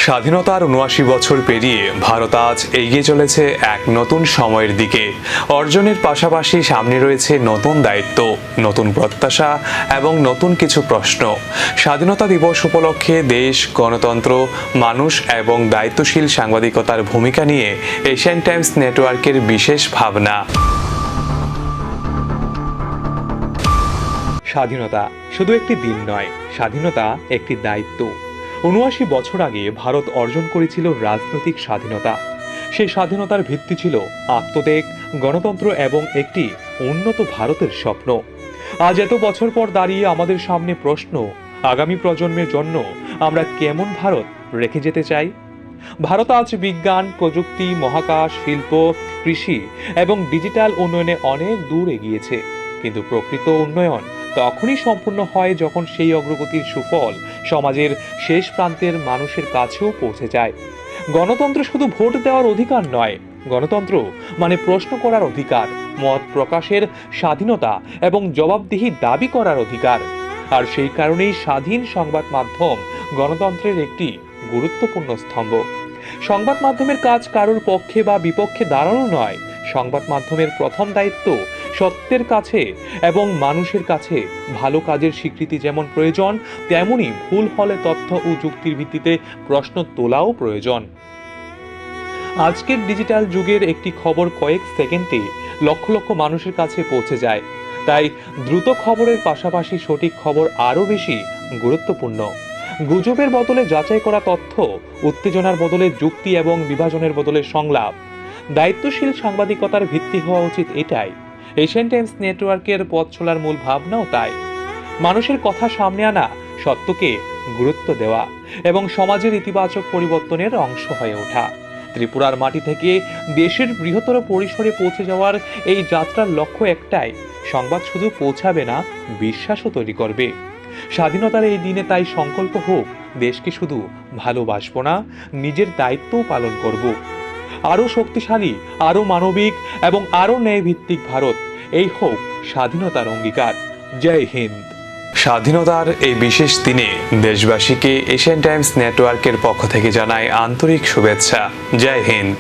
স্বাধীনতার ৭৯ বছর পেরিয়ে ভারত আজ এগিয়ে চলেছে এক নতুন সময়ের দিকে। অর্জনের পাশাপাশি সামনে রয়েছে নতুন দায়িত্ব, নতুন প্রত্যাশা এবং নতুন কিছু প্রশ্ন। স্বাধীনতা দিবস উপলক্ষে দেশ, গণতন্ত্র, মানুষ এবং দায়িত্বশীল সাংবাদিকতার ভূমিকা নিয়ে এশিয়ান টাইমস নেটওয়ার্কের বিশেষ ভাবনা। স্বাধীনতা শুধু একটি দিন নয়, স্বাধীনতা একটি দায়িত্ব। ৭৯ বছর আগে ভারত অর্জন করেছিল রাজনৈতিক স্বাধীনতা। সেই স্বাধীনতার ভিত্তি ছিল আত্মত্যাগ, গণতন্ত্র এবং একটি উন্নত ভারতের স্বপ্ন। আজ এত বছর পর দাঁড়িয়ে আমাদের সামনে প্রশ্ন, আগামী প্রজন্মের জন্য আমরা কেমন ভারত রেখে যেতে চাই? ভারত আজ বিজ্ঞান, প্রযুক্তি, মহাকাশ, শিল্প, কৃষি এবং ডিজিটাল উন্নয়নে অনেক দূর এগিয়েছে, কিন্তু প্রকৃত উন্নয়ন তখনই সম্পূর্ণ হয় যখন সেই অগ্রগতির সুফল সমাজের শেষ প্রান্তের মানুষের কাছেও পৌঁছে যায়। গণতন্ত্র শুধু ভোট দেওয়ার অধিকার নয়, গণতন্ত্র মানে প্রশ্ন করার অধিকার, মত প্রকাশের স্বাধীনতা এবং জবাবদিহি দাবি করার অধিকার। আর সেই কারণেই স্বাধীন সংবাদ মাধ্যম গণতন্ত্রের একটি গুরুত্বপূর্ণ স্তম্ভ। সংবাদ মাধ্যমের কাজ কারোর পক্ষে বা বিপক্ষে দাঁড়ানো নয়। সংবাদ মাধ্যমের প্রথম দায়িত্ব সত্যের কাছে এবং মানুষের কাছে ভালো কাজের স্বীকৃতি যেমন প্রয়োজন, তেমনি ভুল হলে তথ্য ও যুক্তির ভিত্তিতে প্রশ্ন তোলাও প্রয়োজন। আজকের ডিজিটাল যুগের একটি খবর কয়েক সেকেন্ডে লক্ষ লক্ষ মানুষের কাছে পৌঁছে যায়। তাই দ্রুত খবরের পাশাপাশি সঠিক খবর আরও বেশি গুরুত্বপূর্ণ। গুজবের বদলে যাচাই করা তথ্য, উত্তেজনার বদলে যুক্তি এবং বিভাজনের বদলে সংলাপ। দায়িত্বশীল সাংবাদিকতার ভিত্তি হওয়া উচিত এটাই। এশিয়ান টাইমস নেটওয়ার্কের পথ চলার মূল ভাবনাও তাই। মানুষের কথা সামনে আনা, সত্যকে গুরুত্ব দেওয়া এবং সমাজের ইতিবাচক পরিবর্তনের অংশ হয়ে ওঠা। ত্রিপুরার মাটি থেকে দেশের বৃহত্তর পরিসরে পৌঁছে যাওয়ার এই যাত্রার লক্ষ্য একটাই, সংবাদ শুধু পৌঁছাবে না, বিশ্বাসও তৈরি করবে। স্বাধীনতার এই দিনে তাই সংকল্প হোক, দেশকে শুধু ভালোবাসবো না, নিজের দায়িত্বও পালন করব। আরও শক্তিশালী, আরও মানবিক এবং আরও ন্যায়ভিত্তিক ভারত, এই হোক স্বাধীনতার অঙ্গীকার। জয় হিন্দ। স্বাধীনতার এই বিশেষ দিনে দেশবাসীকে এশিয়ান টাইমস নেটওয়ার্কের পক্ষ থেকে জানাই আন্তরিক শুভেচ্ছা। জয় হিন্দ।